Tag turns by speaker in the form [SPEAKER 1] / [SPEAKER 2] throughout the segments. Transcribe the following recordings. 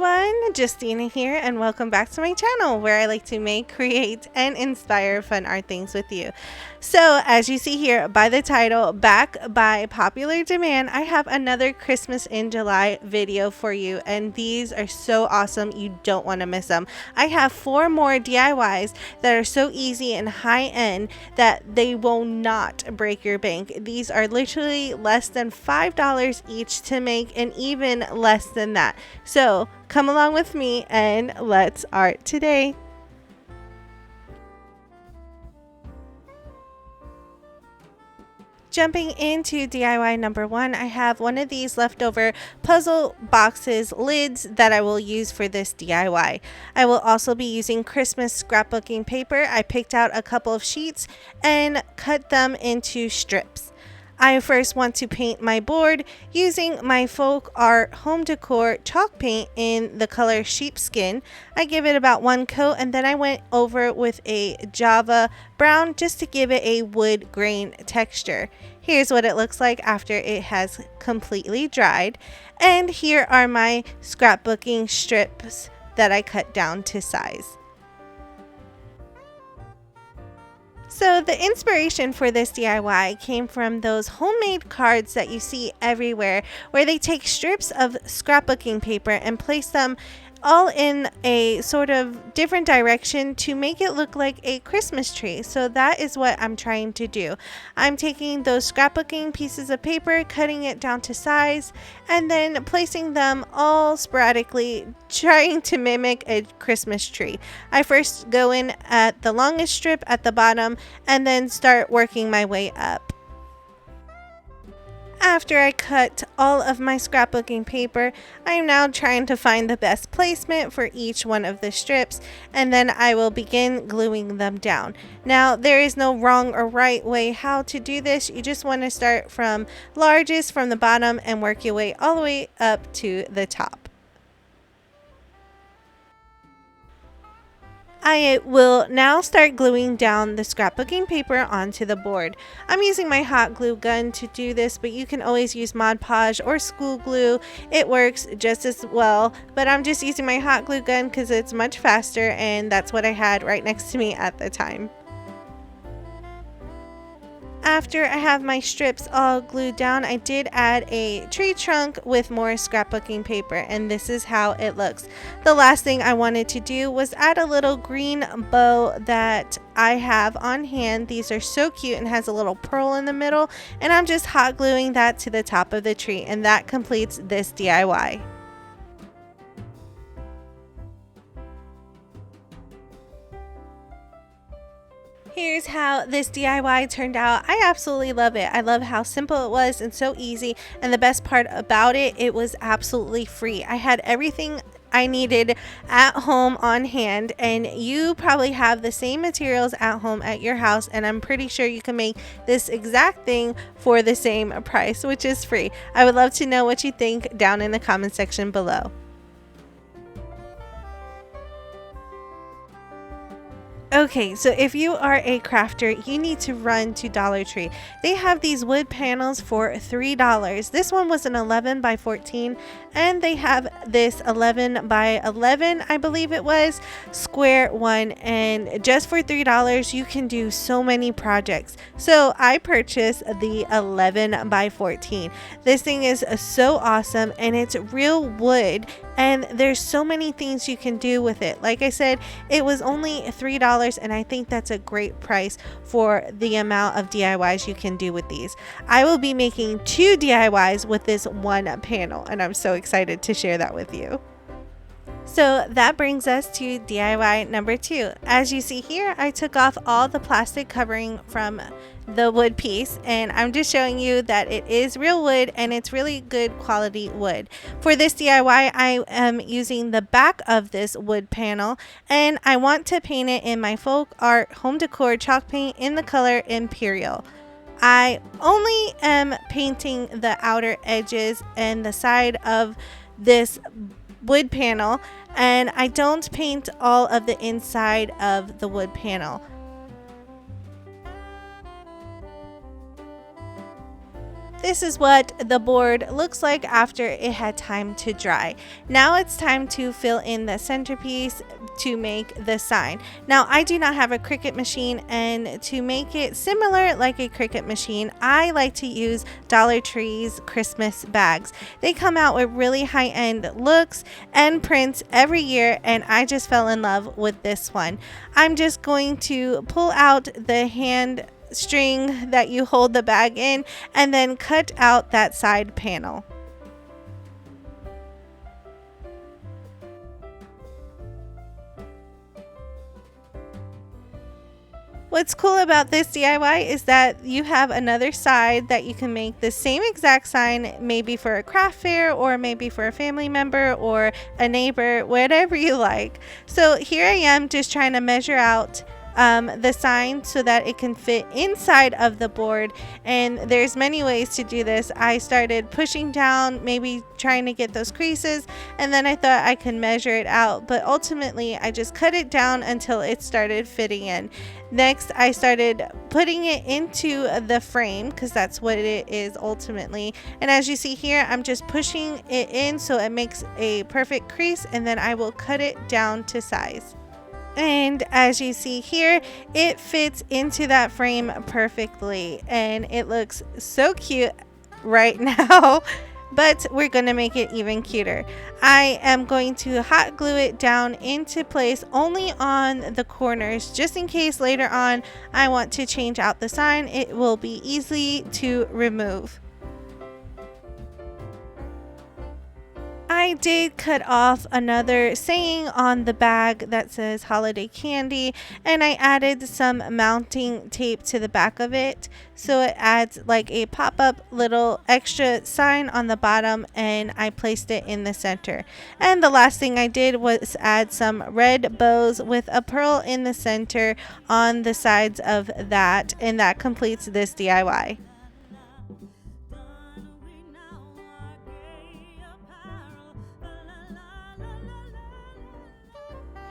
[SPEAKER 1] everyone, Justina here, and welcome back to my channel where I like to make, create, and inspire fun art things with you. So as you see here by the title, back by popular demand, I have another Christmas in July video for you, and these are so awesome, you don't want to miss them. I have 4 more DIYs that are so easy and high end that they will not break your bank. These are literally less than $5 each to make, and even less than that. So come along with me and let's art today. Jumping into DIY number 1, I have one of these leftover puzzle boxes lids that I will use for this DIY. I will also be using Christmas scrapbooking paper. I picked out a couple of sheets and cut them into strips. I first want to paint my board using my folk art home decor chalk paint in the color sheepskin. I give it about 1 coat, and then I went over with a Java brown just to give it a wood grain texture. Here's what it looks like after it has completely dried. And here are my scrapbooking strips that I cut down to size. So the inspiration for this DIY came from those homemade cards that you see everywhere, where they take strips of scrapbooking paper and place them all in a sort of different direction to make it look like a Christmas tree. So that is what I'm trying to do. I'm taking those scrapbooking pieces of paper, cutting it down to size, and then placing them all sporadically, trying to mimic a Christmas tree. I first go in at the longest strip at the bottom and then start working my way up. After I cut all of my scrapbooking paper, I am now trying to find the best placement for each one of the strips, and then I will begin gluing them down. Now, there is no wrong or right way how to do this. You just want to start from largest from the bottom and work your way all the way up to the top. I will now start gluing down the scrapbooking paper onto the board. I'm using my hot glue gun to do this, but you can always use Mod Podge or school glue. It works just as well, but I'm just using my hot glue gun because it's much faster, and that's what I had right next to me at the time. After I have my strips all glued down, I did add a tree trunk with more scrapbooking paper, and this is how it looks. The last thing I wanted to do was add a little green bow that I have on hand. These are so cute and has a little pearl in the middle, and I'm just hot gluing that to the top of the tree, and that completes this DIY. Here's how this DIY turned out. I absolutely love it. I love how simple it was and so easy, and the best part about it, it was absolutely free. I had everything I needed at home on hand, and you probably have the same materials at home at your house, and I'm pretty sure you can make this exact thing for the same price, which is free. I would love to know what you think down in the comment section below. Okay, so if you are a crafter, you need to run to Dollar Tree. They have these wood panels for $3. This one was an 11 by 14, and they have this 11 by 11, I believe it was, square one, and just for $3 you can do so many projects. So I purchased the 11 by 14. This thing is so awesome, and it's real wood, and there's so many things you can do with it. Like I said, it was only $3, and I think that's a great price for the amount of DIYs you can do with these. I will be making 2 DIYs with this one panel, and I'm so excited to share that with you. So that brings us to DIY number 2. As you see here, I took off all the plastic covering from the wood piece, and I'm just showing you that it is real wood and it's really good quality wood. For this DIY, I am using the back of this wood panel, and I want to paint it in my folk art home decor chalk paint in the color Imperial. I only am painting the outer edges and the side of this wood panel, and I don't paint all of the inside of the wood panel. This is what the board looks like after it had time to dry. Now it's time to fill in the centerpiece to make the sign. Now I do not have a Cricut machine, and to make it similar like a Cricut machine, I like to use Dollar Tree's Christmas bags. They come out with really high-end looks and prints every year, and I just fell in love with this one. I'm just going to pull out the hand string that you hold the bag in and then cut out that side panel. What's cool about this DIY is that you have another side that you can make the same exact sign, maybe for a craft fair or maybe for a family member or a neighbor, whatever you like. So here I am just trying to measure out the sign so that it can fit inside of the board, and there's many ways to do this. I started pushing down, maybe trying to get those creases, and then I thought I could measure it out, but ultimately I just cut it down until it started fitting in. Next, I started putting it into the frame because that's what it is ultimately, and as you see here, I'm just pushing it in so it makes a perfect crease, and then I will cut it down to size. And as you see here, it fits into that frame perfectly, and it looks so cute right now, but we're going to make it even cuter. I am going to hot glue it down into place only on the corners, just in case later on I want to change out the sign. It will be easy to remove. I did cut off another saying on the bag that says holiday candy, and I added some mounting tape to the back of it so it adds like a pop-up little extra sign on the bottom, and I placed it in the center. And the last thing I did was add some red bows with a pearl in the center on the sides of that, and that completes this DIY.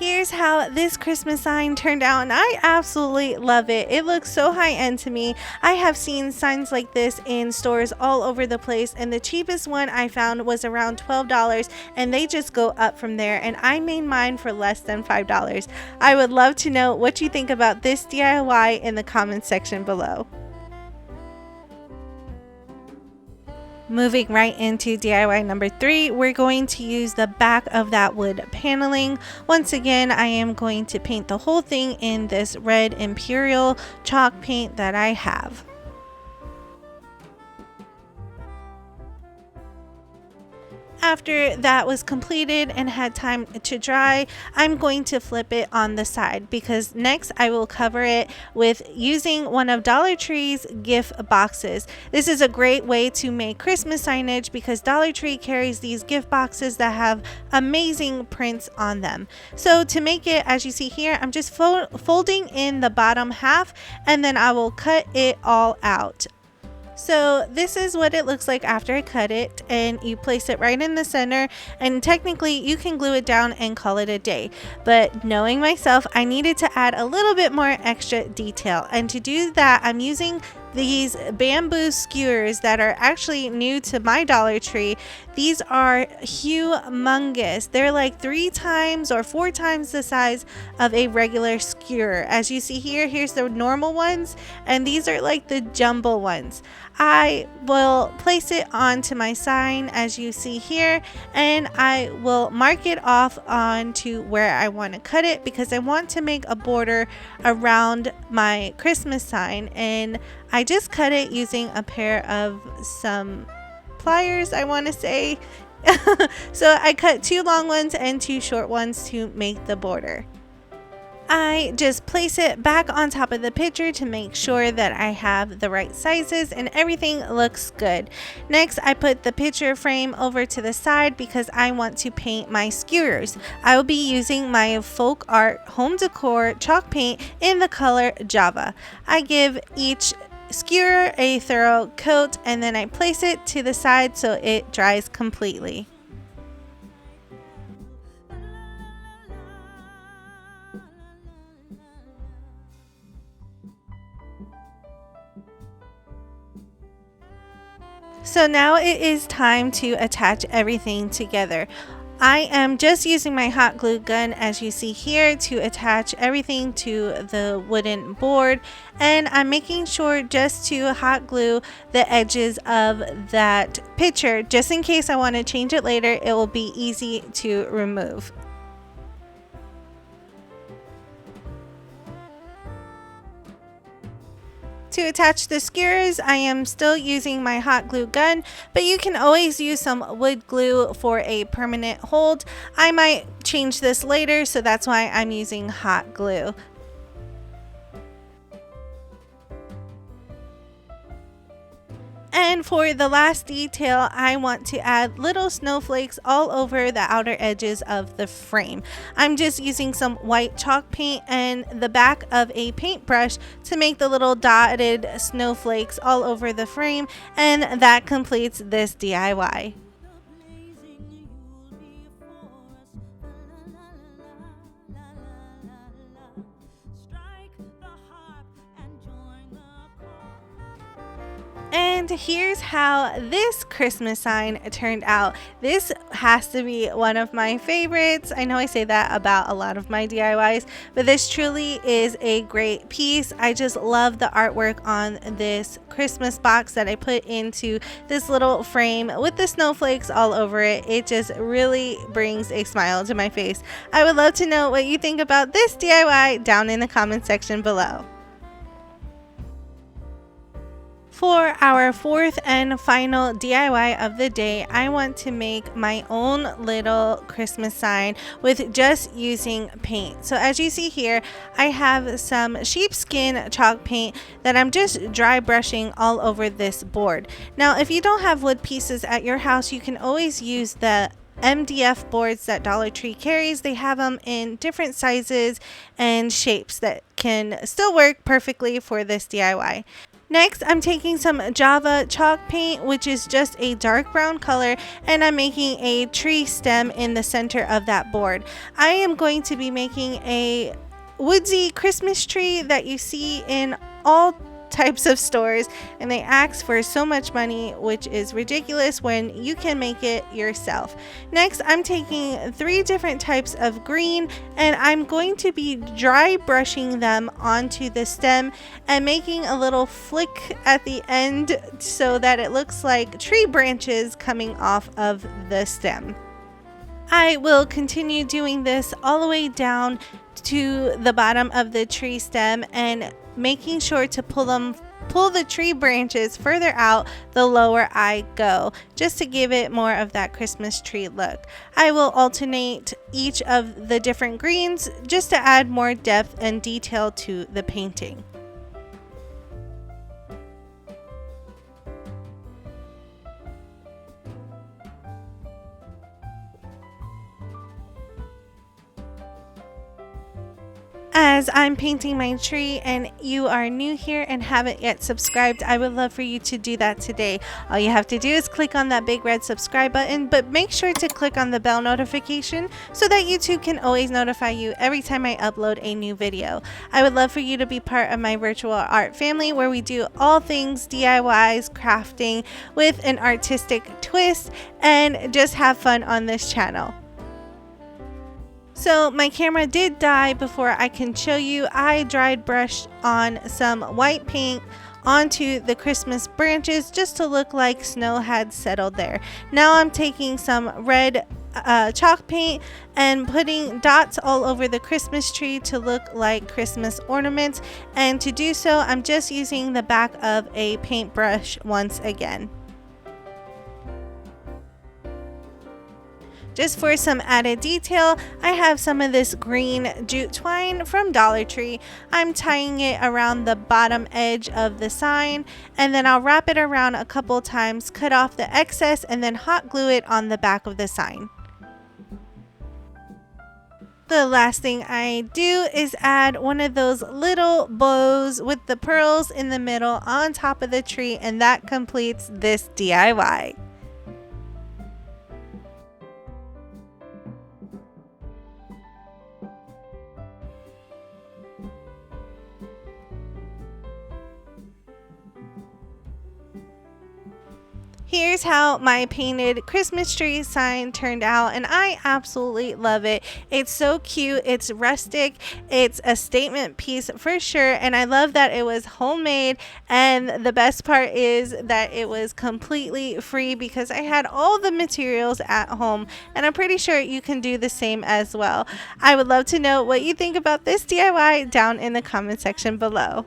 [SPEAKER 1] Here's how this Christmas sign turned out, and I absolutely love it. It looks so high-end to me. I have seen signs like this in stores all over the place, and the cheapest one I found was around $12, and they just go up from there, and I made mine for less than $5. I would love to know what you think about this DIY in the comments section below. Moving right into DIY number 3, we're going to use the back of that wood paneling. Once again, I am going to paint the whole thing in this red Imperial chalk paint that I have. After that was completed and had time to dry, I'm going to flip it on the side, because next I will cover it with using one of Dollar Tree's gift boxes. This is a great way to make Christmas signage because Dollar Tree carries these gift boxes that have amazing prints on them. So to make it, as you see here, I'm just folding in the bottom half, and then I will cut it all out. So this is what it looks like after I cut it, and you place it right in the center, and technically you can glue it down and call it a day, but knowing myself, I needed to add a little bit more extra detail, and to do that I'm using these bamboo skewers that are actually new to my Dollar Tree. These are humongous. They're like 3 times or 4 times the size of a regular skewer. As you see here, here's the normal ones, and these are like the jumbo ones. I will place it onto my sign as you see here, and I will mark it off onto where I want to cut it, because I want to make a border around my Christmas sign, and I just cut it using a pair of some pliers, I want to say. So I cut 2 long ones and 2 short ones to make the border. I just place it back on top of the picture to make sure that I have the right sizes and everything looks good. Next, I put the picture frame over to the side because I want to paint my skewers. I will be using my folk art home decor chalk paint in the color Java. I give each skewer a thorough coat, and then I place it to the side so it dries completely. So now it is time to attach everything together. I am just using my hot glue gun, as you see here, to attach everything to the wooden board, and I'm making sure just to hot glue the edges of that picture just in case I want to change it later. It will be easy to remove. To attach the skewers, I am still using my hot glue gun, but you can always use some wood glue for a permanent hold. I might change this later, so that's why I'm using hot glue. And for the last detail, I want to add little snowflakes all over the outer edges of the frame. I'm just using some white chalk paint and the back of a paintbrush to make the little dotted snowflakes all over the frame, and that completes this DIY. And here's how this Christmas sign turned out. This has to be one of my favorites. I know I say that about a lot of my DIYs, but this truly is a great piece. I just love the artwork on this Christmas box that I put into this little frame with the snowflakes all over it. It just really brings a smile to my face. I would love to know what you think about this DIY down in the comment section below. For our fourth and final DIY of the day, I want to make my own little Christmas sign with just using paint. So as you see here, I have some sheepskin chalk paint that I'm just dry brushing all over this board. Now, if you don't have wood pieces at your house, you can always use the MDF boards that Dollar Tree carries. They have them in different sizes and shapes that can still work perfectly for this DIY. Next, I'm taking some Java chalk paint, which is just a dark brown color, and I'm making a tree stem in the center of that board. I am going to be making a woodsy Christmas tree that you see in all types of stores, and they ask for so much money, which is ridiculous when you can make it yourself. Next, I'm taking 3 different types of green, and I'm going to be dry brushing them onto the stem and making a little flick at the end so that it looks like tree branches coming off of the stem. I will continue doing this all the way down to the bottom of the tree stem and making sure to pull the tree branches further out the lower I go, just to give it more of that Christmas tree look. I will alternate each of the different greens just to add more depth and detail to the painting. As I'm painting my tree and you are new here and haven't yet subscribed, I would love for you to do that today. All you have to do is click on that big red subscribe button, but make sure to click on the bell notification so that YouTube can always notify you every time I upload a new video. I would love for you to be part of my virtual art family where we do all things DIYs, crafting with an artistic twist, and just have fun on this channel. So my camera did die before I can show you. I dried brushed on some white paint onto the Christmas branches just to look like snow had settled there. Now I'm taking some red chalk paint and putting dots all over the Christmas tree to look like Christmas ornaments, and to do so I'm just using the back of a paintbrush once again. Just for some added detail, I have some of this green jute twine from Dollar Tree. I'm tying it around the bottom edge of the sign, and then I'll wrap it around a couple times, cut off the excess, and then hot glue it on the back of the sign. The last thing I do is add one of those little bows with the pearls in the middle on top of the tree, and that completes this DIY. Here's how my painted Christmas tree sign turned out, and I absolutely love it. It's so cute, it's rustic, it's a statement piece for sure, and I love that it was homemade, and the best part is that it was completely free because I had all the materials at home, and I'm pretty sure you can do the same as well. I would love to know what you think about this DIY down in the comment section below.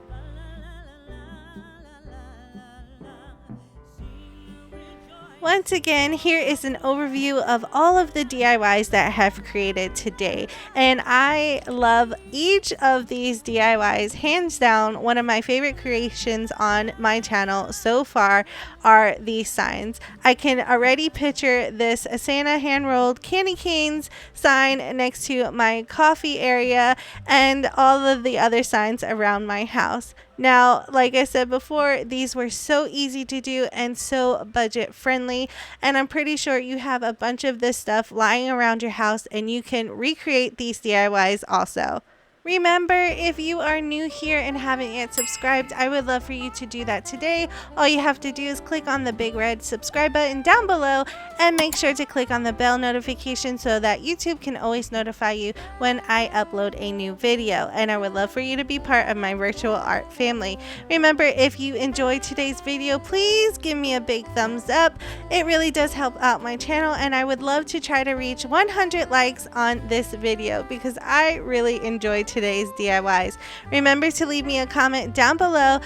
[SPEAKER 1] Once again, here is an overview of all of the DIYs that I have created today, and I love each of these DIYs. Hands down, one of my favorite creations on my channel so far are these signs. I can already picture this Santa hand-rolled candy canes sign next to my coffee area and all of the other signs around my house. Now, like I said before, these were so easy to do and so budget friendly, and I'm pretty sure you have a bunch of this stuff lying around your house and you can recreate these DIYs also. Remember, if you are new here and haven't yet subscribed, I would love for you to do that today. All you have to do is click on the big red subscribe button down below and make sure to click on the bell notification so that YouTube can always notify you when I upload a new video. And I would love for you to be part of my virtual art family. Remember, if you enjoyed today's video, please give me a big thumbs up. It really does help out my channel, and I would love to try to reach 100 likes on this video because I really enjoyed today's DIYs. Remember to leave me a comment down below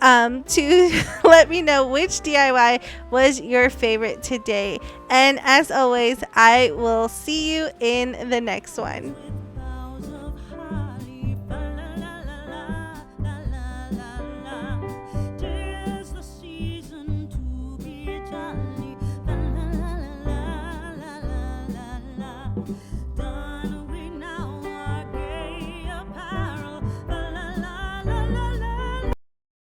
[SPEAKER 1] to let me know which DIY was your favorite today. And as always, I will see you in the next one.